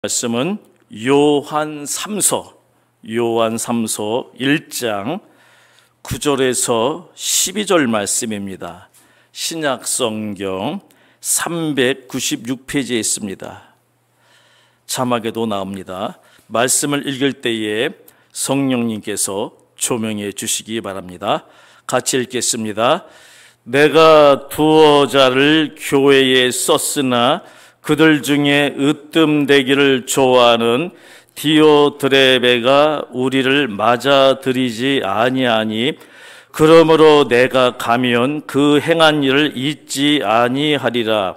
말씀은 요한 3서 1장 9절에서 12절 말씀입니다. 신약성경 396페이지에 있습니다. 자막에도 나옵니다. 말씀을 읽을 때에 성령님께서 조명해 주시기 바랍니다. 같이 읽겠습니다. 내가 두어 자를 교회에 썼으나 그들 중에 으뜸되기를 좋아하는 디오드레베가 우리를 맞아들이지 아니하니 그러므로 내가 가면 그 행한 일을 잊지 아니하리라.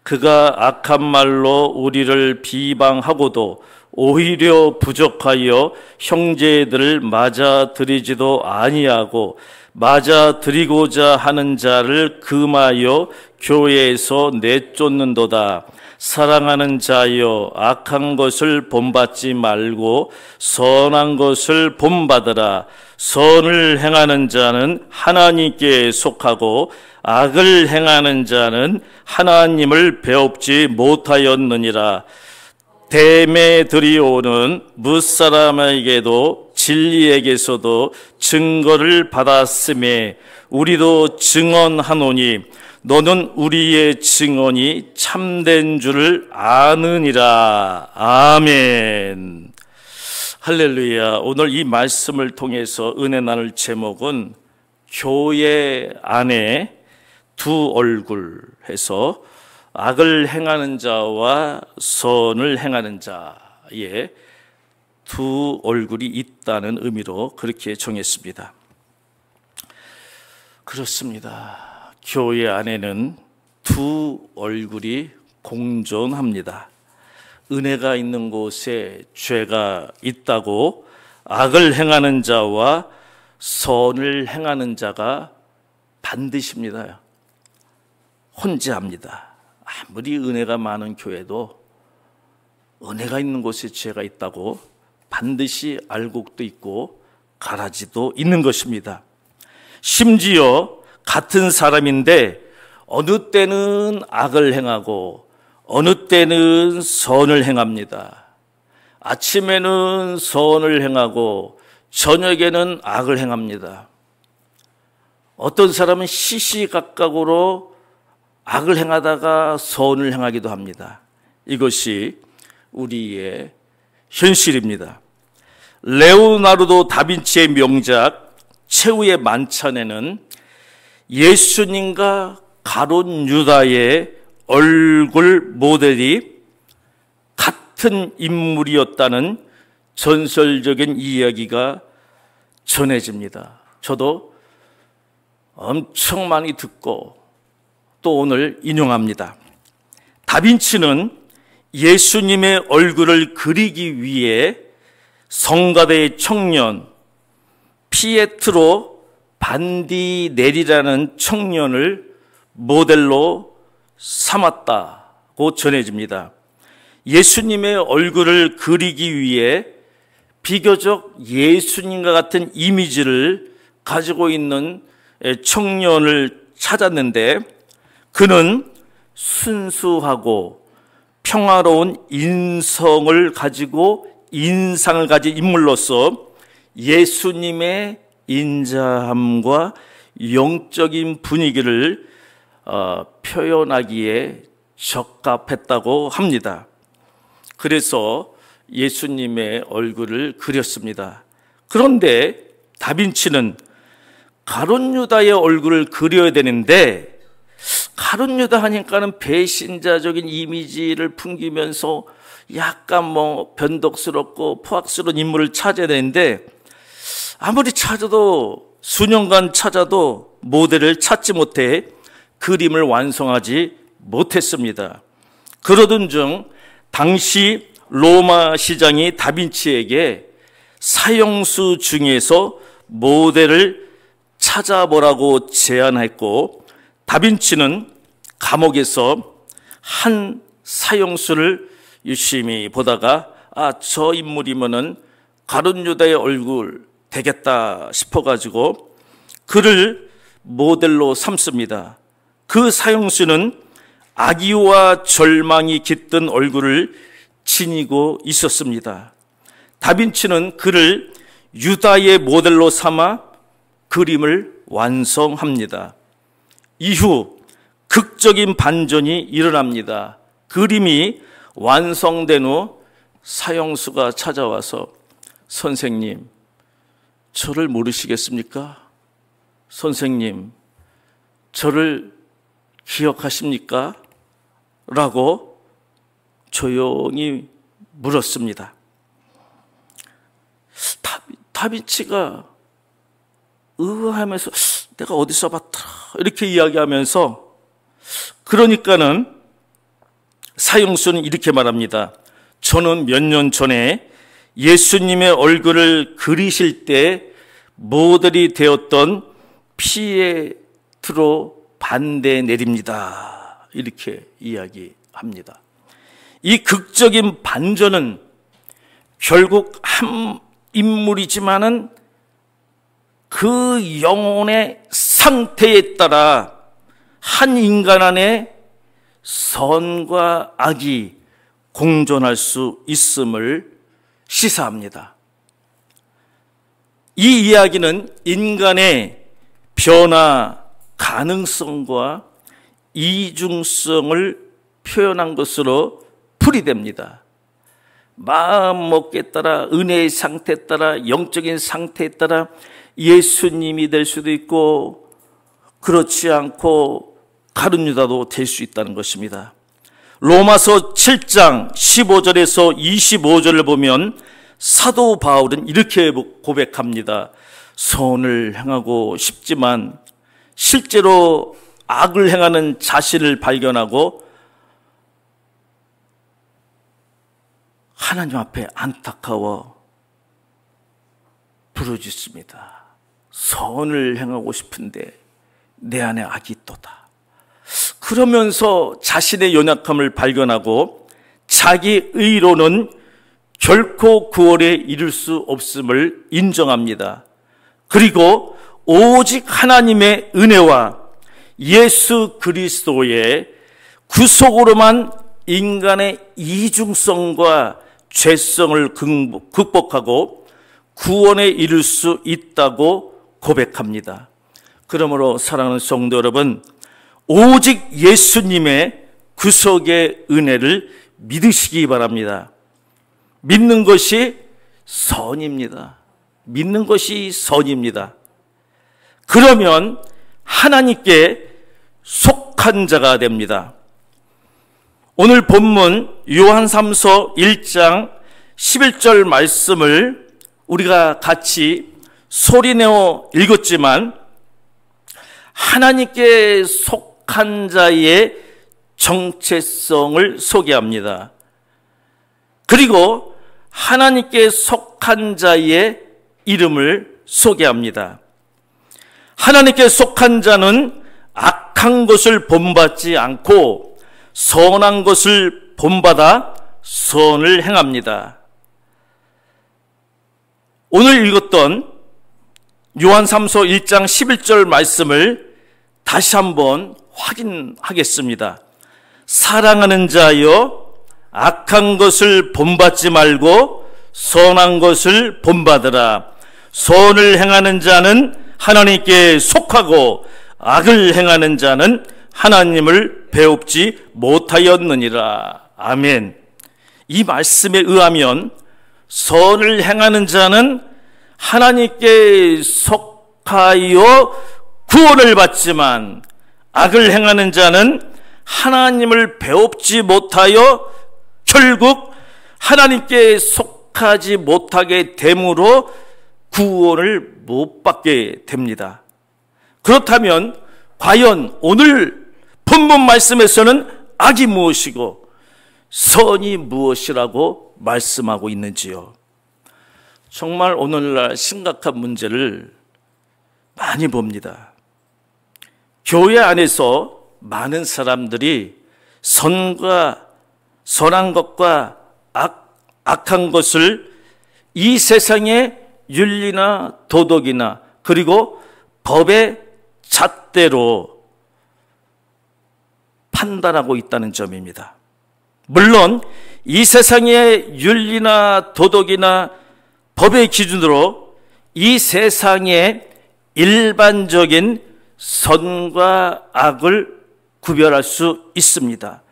그가 악한 말로 우리를 비방하고도 오히려 부족하여 형제들을 맞아들이지도 아니하고 맞아들이고자 하는 자를 금하여 교회에서 내쫓는도다. 사랑하는 자여, 악한 것을 본받지 말고 선한 것을 본받으라. 선을 행하는 자는 하나님께 속하고 악을 행하는 자는 하나님을 배웁지 못하였느니라. 데메드리오는 무사람에게도 진리에게서도 증거를 받았음에 우리도 증언하노니 너는 우리의 증언이 참된 줄을 아느니라. 아멘. 할렐루야. 오늘 이 말씀을 통해서 은혜 나눌 제목은 교회 안에 두 얼굴 해서 악을 행하는 자와 선을 행하는 자의 두 얼굴이 있다는 의미로 그렇게 정했습니다. 그렇습니다. 교회 안에는 두 얼굴이 공존합니다. 은혜가 있는 곳에 죄가 있다고 악을 행하는 자와 선을 행하는 자가 반드시입니다. 혼자합니다. 아무리 은혜가 많은 교회도 은혜가 있는 곳에 죄가 있다고 반드시 알곡도 있고 가라지도 있는 것입니다. 심지어 같은 사람인데 어느 때는 악을 행하고 어느 때는 선을 행합니다. 아침에는 선을 행하고 저녁에는 악을 행합니다. 어떤 사람은 시시각각으로 악을 행하다가 선을 행하기도 합니다. 이것이 우리의 현실입니다. 레오나르도 다빈치의 명작 최후의 만찬에는 예수님과 가룟 유다의 얼굴 모델이 같은 인물이었다는 전설적인 이야기가 전해집니다. 저도 엄청 많이 듣고 또 오늘 인용합니다. 다빈치는 예수님의 얼굴을 그리기 위해 성가대의 청년 피에트로 반디넬이라는 청년을 모델로 삼았다고 전해집니다. 예수님의 얼굴을 그리기 위해 비교적 예수님과 같은 이미지를 가지고 있는 청년을 찾았는데 그는 순수하고 평화로운 인성을 가지고 인상을 가진 인물로서 예수님의 인자함과 영적인 분위기를 표현하기에 적합했다고 합니다. 그래서 예수님의 얼굴을 그렸습니다. 그런데 다빈치는 가룟 유다의 얼굴을 그려야 되는데 가룟 유다 하니까는 배신자적인 이미지를 풍기면서 약간 변덕스럽고 포악스러운 인물을 찾아야 되는데 아무리 찾아도 수년간 찾아도 모델을 찾지 못해 그림을 완성하지 못했습니다. 그러던 중 당시 로마 시장이 다빈치에게 사형수 중에서 모델을 찾아보라고 제안했고 다빈치는 감옥에서 한 사형수를 유심히 보다가 저 인물이면은 가룟 유다의 얼굴 되겠다 싶어가지고 그를 모델로 삼습니다. 그 사형수는 악의와 절망이 깃든 얼굴을 지니고 있었습니다. 다빈치는 그를 유다의 모델로 삼아 그림을 완성합니다. 이후 극적인 반전이 일어납니다. 그림이 완성된 후 사형수가 찾아와서 선생님, 저를 모르시겠습니까? 선생님, 저를 기억하십니까? 라고 조용히 물었습니다. 다빈치가 의아하면서 내가 어디서 봤다 이렇게 이야기하면서, 그러니까는 사형수는 이렇게 말합니다. 저는 몇 년 전에 예수님의 얼굴을 그리실 때 모델이 되었던 피에트로 반대 내립니다. 이렇게 이야기합니다. 이 극적인 반전은 결국 한 인물이지만은 그 영혼의 상태에 따라 한 인간 안에 선과 악이 공존할 수 있음을 시사합니다. 이 이야기는 인간의 변화 가능성과 이중성을 표현한 것으로 풀이됩니다. 마음 먹기에 따라, 은혜의 상태에 따라, 영적인 상태에 따라 예수님이 될 수도 있고 그렇지 않고 가룟 유다도 될 수 있다는 것입니다. 로마서 7장 15절에서 25절을 보면 사도 바울은 이렇게 고백합니다. 선을 행하고 싶지만 실제로 악을 행하는 자신을 발견하고 하나님 앞에 안타까워 부르짖습니다. 선을 행하고 싶은데 내 안에 악이 있도다. 그러면서 자신의 연약함을 발견하고 자기 의로는 결코 구원에 이를 수 없음을 인정합니다. 그리고 오직 하나님의 은혜와 예수 그리스도의 구속으로만 인간의 이중성과 죄성을 극복하고 구원에 이를 수 있다고 고백합니다. 그러므로 사랑하는 성도 여러분, 오직 예수님의 구속의 은혜를 믿으시기 바랍니다. 믿는 것이 선입니다. 믿는 것이 선입니다. 그러면 하나님께 속한 자가 됩니다. 오늘 본문 요한3서 1장 11절 말씀을 우리가 같이 소리내어 읽었지만 하나님께 속한 자의 정체성을 소개합니다. 그리고 하나님께 속한 자의 이름을 소개합니다. 하나님께 속한 자는 악한 것을 본받지 않고 선한 것을 본받아 선을 행합니다. 오늘 읽었던 요한3서 1장 11절 말씀을 다시 한번 확인하겠습니다. 사랑하는 자여, 악한 것을 본받지 말고 선한 것을 본받으라. 선을 행하는 자는 하나님께 속하고 악을 행하는 자는 하나님을 배웁지 못하였느니라. 아멘. 이 말씀에 의하면 선을 행하는 자는 하나님께 속하여 구원을 받지만 악을 행하는 자는 하나님을 배웁지 못하여 결국 하나님께 속하지 못하게 됨으로 구원을 못 받게 됩니다. 그렇다면 과연 오늘 본문 말씀에서는 악이 무엇이고 선이 무엇이라고 말씀하고 있는지요? 정말 오늘날 심각한 문제를 많이 봅니다. 교회 안에서 많은 사람들이 선한 것과 악한 것을 이 세상의 윤리나 도덕이나 그리고 법의 잣대로 판단하고 있다는 점입니다. 물론 이 세상의 윤리나 도덕이나 법의 기준으로 이 세상의 일반적인 선과 악을 구별할 수 있습니다.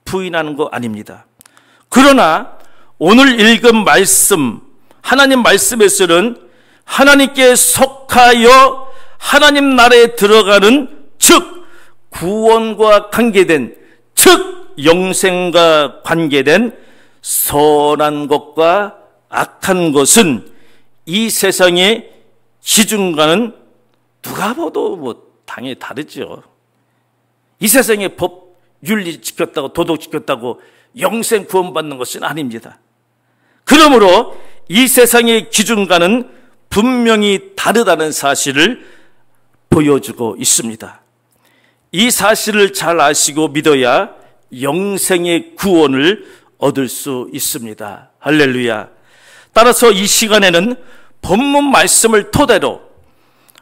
부인하는 거 아닙니다. 그러나 오늘 읽은 말씀, 하나님 말씀에서는 하나님께 속하여 하나님 나라에 들어가는, 즉 구원과 관계된, 즉 영생과 관계된 선한 것과 악한 것은 이 세상의 기준과는 누가 봐도 당연히 다르죠. 이 세상의 법, 윤리 지켰다고, 도덕 지켰다고 영생 구원받는 것은 아닙니다. 그러므로 이 세상의 기준과는 분명히 다르다는 사실을 보여주고 있습니다. 이 사실을 잘 아시고 믿어야 영생의 구원을 얻을 수 있습니다. 할렐루야. 따라서 이 시간에는 본문 말씀을 토대로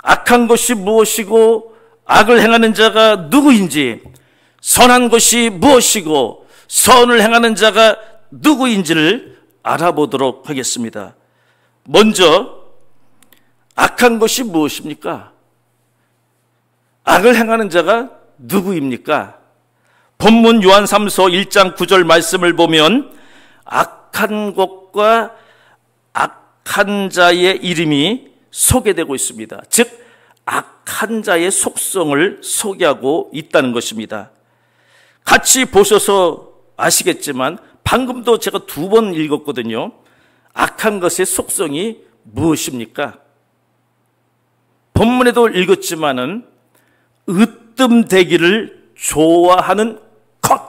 악한 것이 무엇이고 악을 행하는 자가 누구인지, 선한 것이 무엇이고 선을 행하는 자가 누구인지를 알아보도록 하겠습니다. 먼저 악한 것이 무엇입니까? 악을 행하는 자가 누구입니까? 본문 요한 3서 1장 9절 말씀을 보면 악한 것과 악한 자의 이름이 소개되고 있습니다. 즉 악한 자의 속성을 소개하고 있다는 것입니다. 같이 보셔서 아시겠지만 방금도 제가 2번 읽었거든요. 악한 것의 속성이 무엇입니까? 본문에도 읽었지만은 으뜸되기를 좋아하는 것,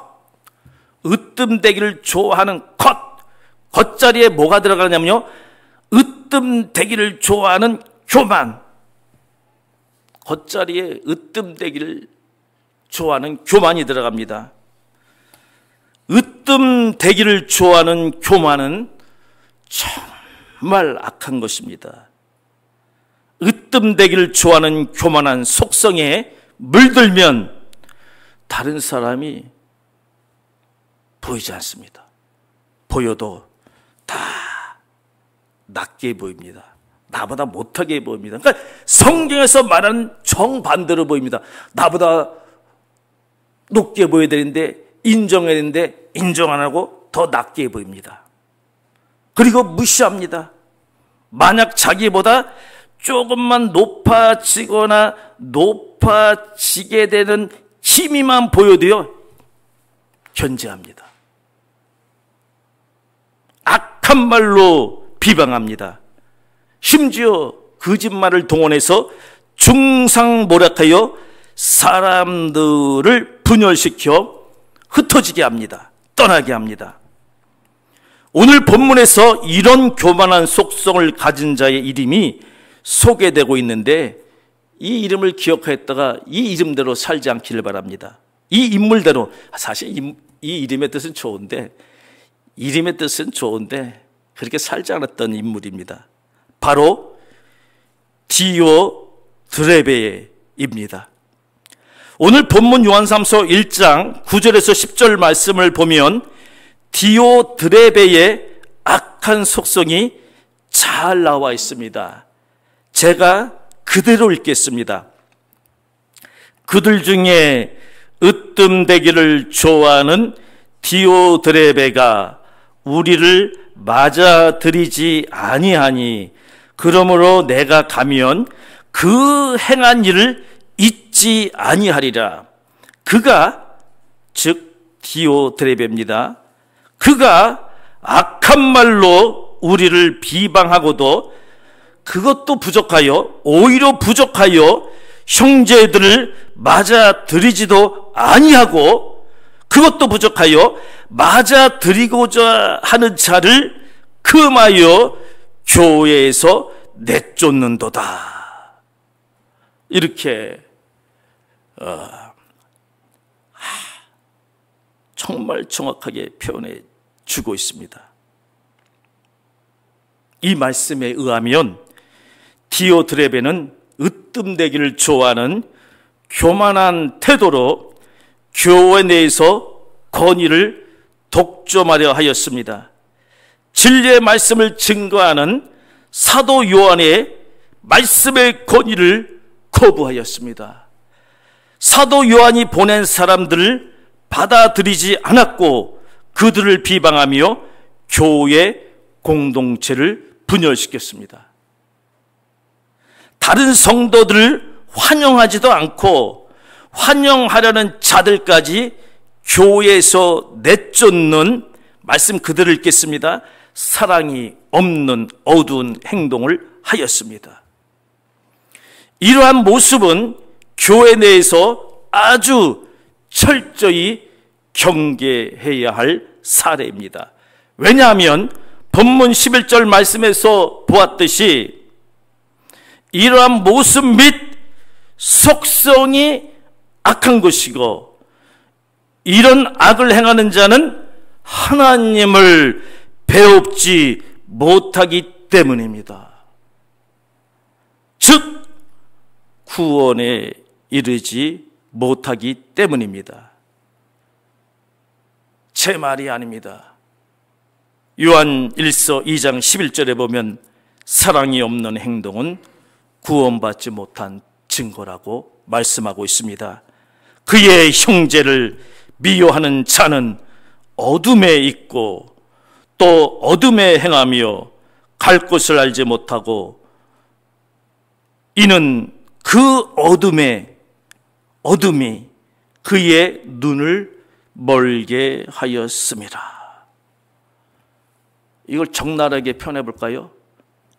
으뜸되기를 좋아하는 것, 겉자리에 뭐가 들어가냐면요, 으뜸되기를 좋아하는 교만, 겉자리에 으뜸되기를 좋아하는 교만이 들어갑니다. 으뜸되기를 좋아하는 교만은 정말 악한 것입니다. 으뜸되기를 좋아하는 교만한 속성에 물들면 다른 사람이 보이지 않습니다. 보여도 다 낮게 보입니다. 나보다 못하게 보입니다. 그러니까 성경에서 말하는 정반대로 보입니다. 나보다 높게 보여야 되는데, 인정해야 되는데 인정 안 하고 더 낮게 보입니다. 그리고 무시합니다. 만약 자기보다 조금만 높아지거나 높아지게 되는 힘이만 보여도요, 견제합니다. 악한 말로 비방합니다. 심지어 거짓말을 동원해서 중상모략하여 사람들을 분열시켜 흩어지게 합니다. 떠나게 합니다. 오늘 본문에서 이런 교만한 속성을 가진 자의 이름이 소개되고 있는데, 이 이름을 기억하였다가 이 이름대로 살지 않기를 바랍니다. 이 인물대로, 사실 이 이름의 뜻은 좋은데, 이름의 뜻은 좋은데 그렇게 살지 않았던 인물입니다. 바로 디오드레베입니다. 오늘 본문 요한삼서 1장 9절에서 10절 말씀을 보면 디오드레베의 악한 속성이 잘 나와 있습니다. 제가 그대로 읽겠습니다. 그들 중에 으뜸되기를 좋아하는 디오드레베가 우리를 맞아들이지 아니하니, 그러므로 내가 가면 그 행한 일을 잊지 아니하리라. 그가, 즉 디오드레베입니다. 그가 악한 말로 우리를 비방하고도 그것도 부족하여, 오히려 부족하여 형제들을 맞아들이지도 아니하고, 그것도 부족하여 맞아들이고자 하는 자를 금하여 교회에서 내쫓는도다. 이렇게 정말 정확하게 표현해 주고 있습니다. 이 말씀에 의하면 디오드레베는 으뜸되기를 좋아하는 교만한 태도로 교회 내에서 권위를 독점하려 하였습니다. 진리의 말씀을 증거하는 사도 요한의 말씀의 권위를 거부하였습니다. 사도 요한이 보낸 사람들을 받아들이지 않았고 그들을 비방하며 교회 공동체를 분열시켰습니다. 다른 성도들을 환영하지도 않고 환영하려는 자들까지 교회에서 내쫓는 말씀 그대로 읽겠습니다. 사랑이 없는 어두운 행동을 하였습니다. 이러한 모습은 교회 내에서 아주 철저히 경계해야 할 사례입니다. 왜냐하면 본문 11절 말씀에서 보았듯이 이러한 모습 및 속성이 악한 것이고 이런 악을 행하는 자는 하나님을 배웁지 못하기 때문입니다. 즉 구원에 이르지 못하기 때문입니다. 제 말이 아닙니다. 요한 1서 2장 11절에 보면 사랑이 없는 행동은 구원받지 못한 증거라고 말씀하고 있습니다. 그의 형제를 미워하는 자는 어둠에 있고 또 어둠에 행하며 갈 곳을 알지 못하고 이는 그 어둠이 그의 눈을 멀게 하였습니다. 이걸 적나라하게 표현해 볼까요?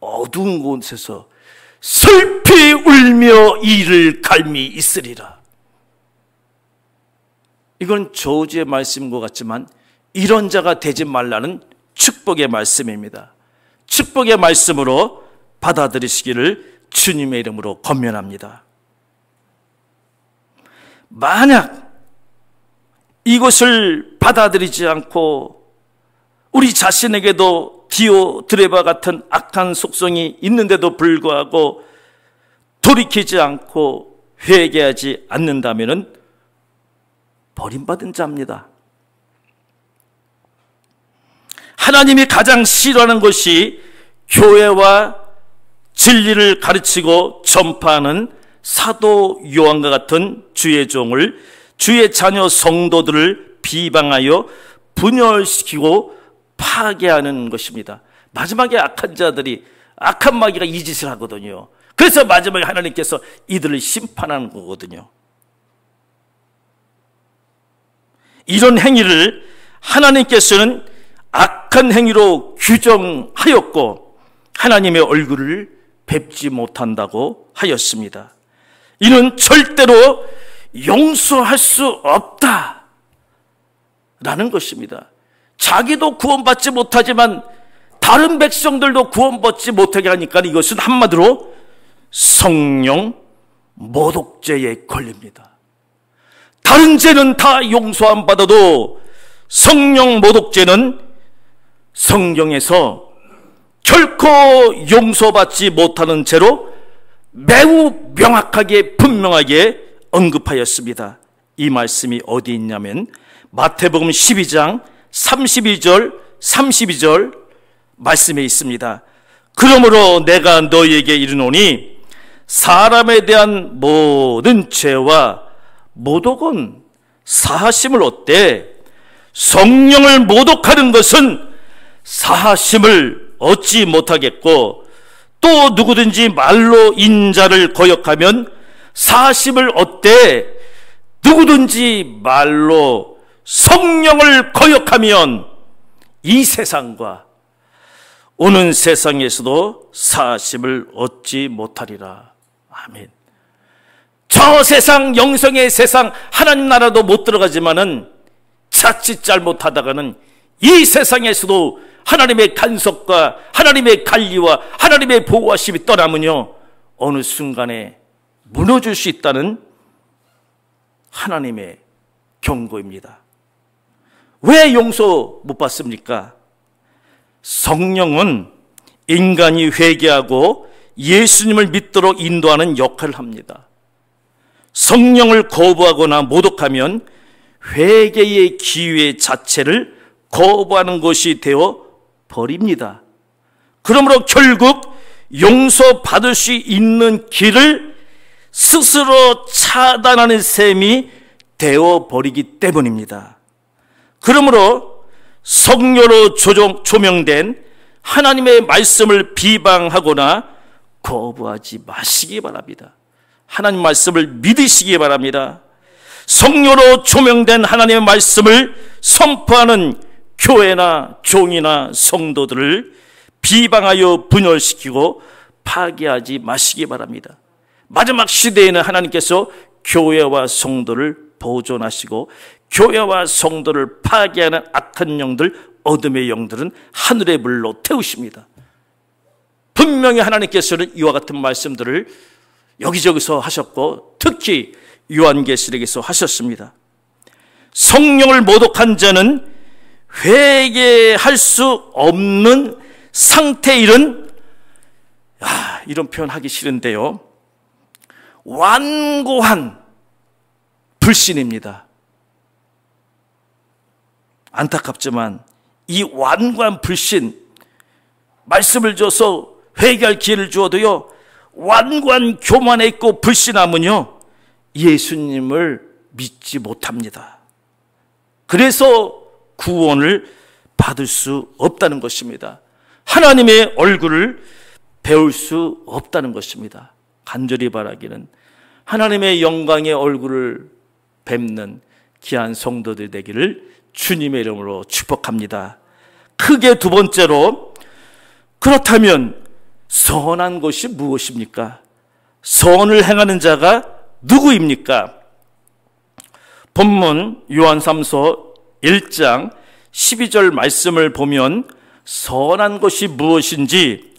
어두운 곳에서 슬피 울며 이를 갈미 있으리라. 이건 저주의 말씀인 것 같지만 이런 자가 되지 말라는 축복의 말씀입니다. 축복의 말씀으로 받아들이시기를 주님의 이름으로 권면합니다. 만약 이것을 받아들이지 않고 우리 자신에게도 디오드레바 같은 악한 속성이 있는데도 불구하고 돌이키지 않고 회개하지 않는다면 버림받은 자입니다. 하나님이 가장 싫어하는 것이 교회와 진리를 가르치고 전파하는 사도 요한과 같은 주의 종을, 주의 자녀 성도들을 비방하여 분열시키고 파괴하는 것입니다. 마지막에 악한 자들이, 악한 마귀가 이 짓을 하거든요. 그래서 마지막에 하나님께서 이들을 심판하는 거거든요. 이런 행위를 하나님께서는 악한 행위로 규정하였고 하나님의 얼굴을 뵙지 못한다고 하였습니다. 이는 절대로 용서할 수 없다라는 것입니다. 자기도 구원받지 못하지만 다른 백성들도 구원받지 못하게 하니까 이것은 한마디로 성령 모독죄에 걸립니다. 다른 죄는 다 용서 안 받아도 성령 모독죄는 성경에서 결코 용서받지 못하는 죄로 매우 명확하게 분명하게 언급하였습니다. 이 말씀이 어디 있냐면 마태복음 12장 32절 말씀에 있습니다. 그러므로 내가 너희에게 이르노니 사람에 대한 모든 죄와 모독은 사하심을 얻되 성령을 모독하는 것은 사하심을 얻지 못하겠고 또 누구든지 말로 인자를 거역하면 사하심을 얻되 누구든지 말로 성령을 거역하면 이 세상과 오는 세상에서도 사하심을 얻지 못하리라. 아멘. 저 세상, 영성의 세상, 하나님 나라도 못 들어가지만은 자칫 잘못하다가는 이 세상에서도 하나님의 간섭과 하나님의 관리와 하나님의 보호하심이 떠나면요 어느 순간에 무너질 수 있다는 하나님의 경고입니다. 왜 용서 못 받습니까? 성령은 인간이 회개하고 예수님을 믿도록 인도하는 역할을 합니다. 성령을 거부하거나 모독하면 회개의 기회 자체를 거부하는 것이 되어 버립니다. 그러므로 결국 용서받을 수 있는 길을 스스로 차단하는 셈이 되어버리기 때문입니다. 그러므로 성령으로 조명된 하나님의 말씀을 비방하거나 거부하지 마시기 바랍니다. 하나님 말씀을 믿으시기 바랍니다. 성령으로 조명된 하나님의 말씀을 선포하는 교회나 종이나 성도들을 비방하여 분열시키고 파괴하지 마시기 바랍니다. 마지막 시대에는 하나님께서 교회와 성도를 보존하시고 교회와 성도를 파괴하는 악한 영들, 어둠의 영들은 하늘의 불로 태우십니다. 분명히 하나님께서는 이와 같은 말씀들을 여기저기서 하셨고 특히 요한계시록에서 하셨습니다. 성령을 모독한 자는 회개할 수 없는 상태에 이른, 이런 표현 하기 싫은데요, 완고한 불신입니다. 안타깝지만 이 완고한 불신, 말씀을 줘서 회개할 기회를 주어도요, 완고한 교만에 있고 불신함은요, 예수님을 믿지 못합니다. 그래서 구원을 받을 수 없다는 것입니다. 하나님의 얼굴을 배울 수 없다는 것입니다. 간절히 바라기는 하나님의 영광의 얼굴을 뵙는 귀한 성도들 되기를 주님의 이름으로 축복합니다. 크게 두 번째로, 그렇다면 선한 것이 무엇입니까? 선을 행하는 자가 누구입니까? 본문 요한3서 1장 12절 말씀을 보면 선한 것이 무엇인지,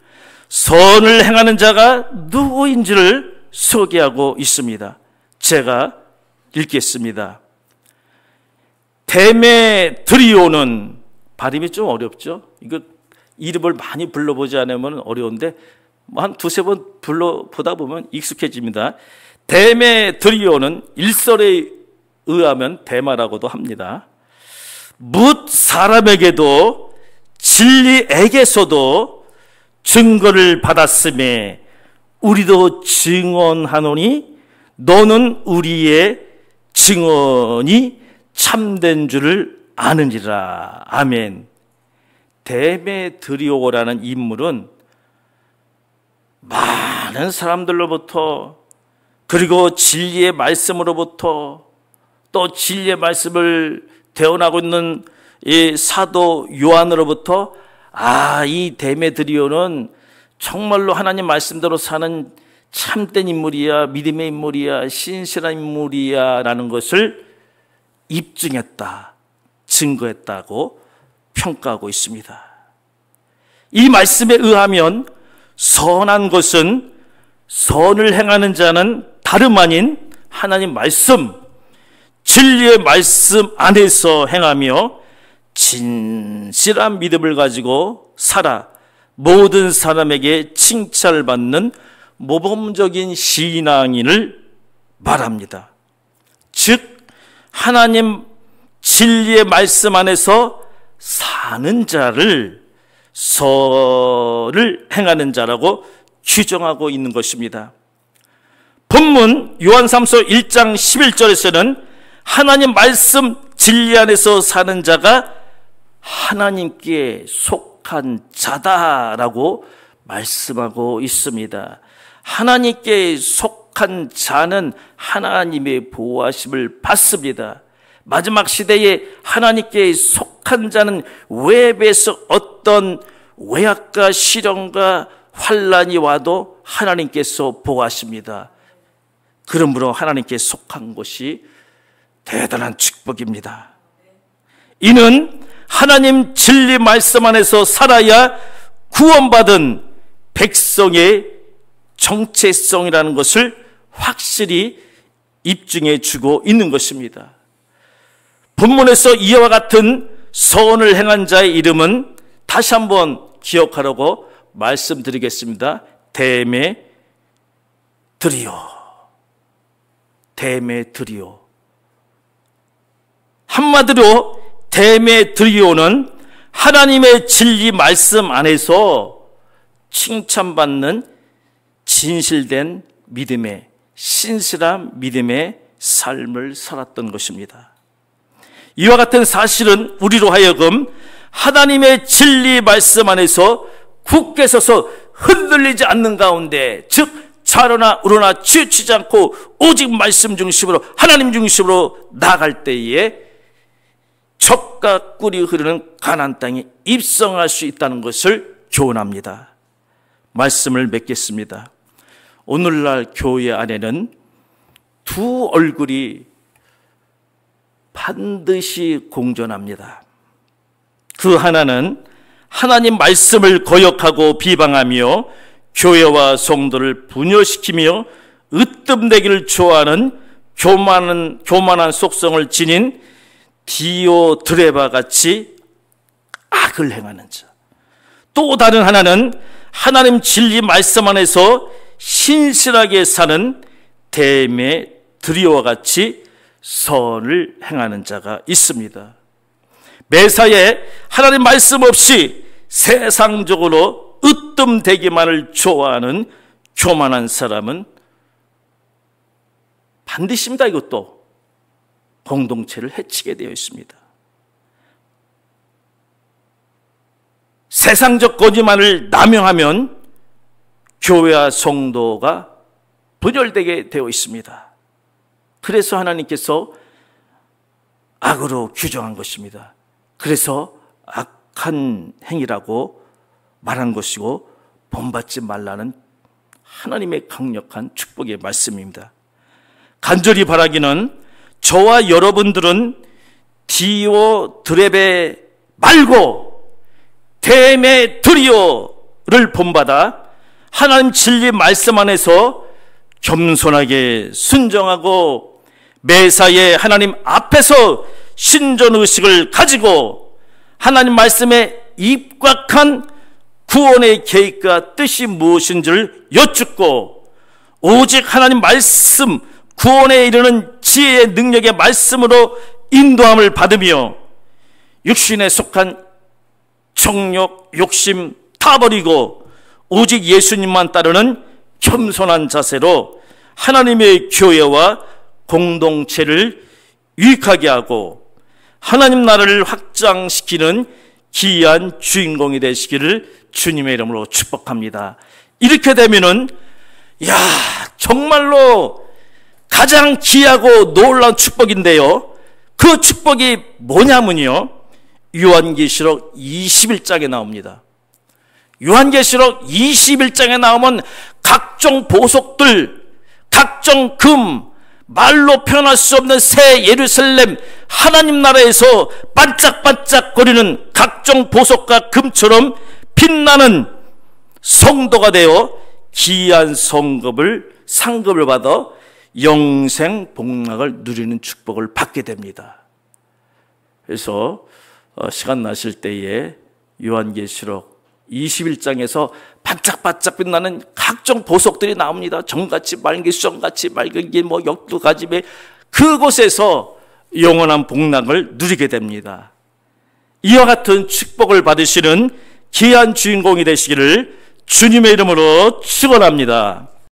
선을 행하는 자가 누구인지를 소개하고 있습니다. 제가 읽겠습니다. 데메드리오는, 발음이 좀 어렵죠? 이거 이름을 많이 불러보지 않으면 어려운데 한 두세 번 불러보다 보면 익숙해집니다. 데메드리오는 일설에 의하면 데마라고도 합니다. 뭇 사람에게도 진리에게서도 증거를 받았음에 우리도 증언하노니 너는 우리의 증언이 참된 줄을 아느니라. 아멘. 데메드리오라는 인물은 많은 사람들로부터, 그리고 진리의 말씀으로부터, 또 진리의 말씀을 대언하고 있는 이 사도 요한으로부터, 이 데메드리오는 정말로 하나님 말씀대로 사는 참된 인물이야, 믿음의 인물이야, 신실한 인물이야 라는 것을 입증했다, 증거했다고 평가하고 있습니다. 이 말씀에 의하면 선한 것은, 선을 행하는 자는 다름 아닌 하나님 말씀, 진리의 말씀 안에서 행하며 진실한 믿음을 가지고 살아 모든 사람에게 칭찬을 받는 모범적인 신앙인을 말합니다. 즉 하나님 진리의 말씀 안에서 사는 자를 선을 행하는 자라고 규정하고 있는 것입니다. 본문 요한3서 1장 11절에서는 하나님 말씀 진리 안에서 사는 자가 하나님께 속한 자다라고 말씀하고 있습니다. 하나님께 속한 자는 하나님의 보호하심을 받습니다. 마지막 시대에 하나님께 속한 자는 외부에서 어떤 외압과 시련과 환난이 와도 하나님께서 보호하십니다. 그러므로 하나님께 속한 것이 대단한 축복입니다. 이는 하나님 진리 말씀 안에서 살아야 구원받은 백성의 정체성이라는 것을 확실히 입증해 주고 있는 것입니다. 본문에서 이와 같은 선을 행한 자의 이름은 다시 한번 기억하라고 말씀드리겠습니다. 데메드리오. 한마디로 데메드리오는 하나님의 진리 말씀 안에서 칭찬받는 진실된 믿음의, 신실한 믿음의 삶을 살았던 것입니다. 이와 같은 사실은 우리로 하여금 하나님의 진리 말씀 안에서 굳게 서서 흔들리지 않는 가운데, 즉 좌로나 우로나 치우치지 않고 오직 말씀 중심으로, 하나님 중심으로 나아갈 때에 젖과 꿀이 흐르는 가나안 땅에 입성할 수 있다는 것을 교훈합니다. 말씀을 맺겠습니다. 오늘날 교회 안에는 두 얼굴이 반드시 공존합니다. 그 하나는 하나님 말씀을 거역하고 비방하며 교회와 성도를 분열시키며 으뜸내기를 좋아하는 교만한 속성을 지닌 디오드레바 같이 악을 행하는 자. 또 다른 하나는 하나님 진리 말씀 안에서 신실하게 사는 데메드리오와 같이 선을 행하는 자가 있습니다. 매사에 하나님 말씀 없이 세상적으로 으뜸되기만을 좋아하는 교만한 사람은 반드시입니다. 이것도 공동체를 해치게 되어 있습니다. 세상적 거짓말을 남용하면 교회와 성도가 분열되게 되어 있습니다. 그래서 하나님께서 악으로 규정한 것입니다. 그래서 악한 행위라고 말한 것이고 본받지 말라는 하나님의 강력한 축복의 말씀입니다. 간절히 바라기는 저와 여러분들은 디오드레베 말고 데메드리오를 본받아 하나님 진리 말씀 안에서 겸손하게 순종하고 매사에 하나님 앞에서 신전의식을 가지고 하나님 말씀에 입각한 구원의 계획과 뜻이 무엇인지를 여쭙고 오직 하나님 말씀, 구원에 이르는 지혜의 능력의 말씀으로 인도함을 받으며 육신에 속한 정욕, 욕심 다 버리고 오직 예수님만 따르는 겸손한 자세로 하나님의 교회와 공동체를 유익하게 하고 하나님 나라를 확장시키는 귀한 주인공이 되시기를 주님의 이름으로 축복합니다. 이렇게 되면은 정말로 가장 귀하고 놀라운 축복인데요. 그 축복이 뭐냐면요, 요한계시록 21장에 나옵니다. 요한계시록 21장에 나오면 각종 보석들, 각종 금, 말로 표현할 수 없는 새 예루살렘, 하나님 나라에서 반짝반짝거리는 각종 보석과 금처럼 빛나는 성도가 되어 귀한 상급을 받아 영생 복락을 누리는 축복을 받게 됩니다. 그래서 시간 나실 때에 요한계시록 21장에서 반짝반짝 빛나는 각종 보석들이 나옵니다. 정같이 맑은 수정같이 맑은 게 역두가지매 그곳에서 영원한 복락을 누리게 됩니다. 이와 같은 축복을 받으시는 귀한 주인공이 되시기를 주님의 이름으로 축원합니다.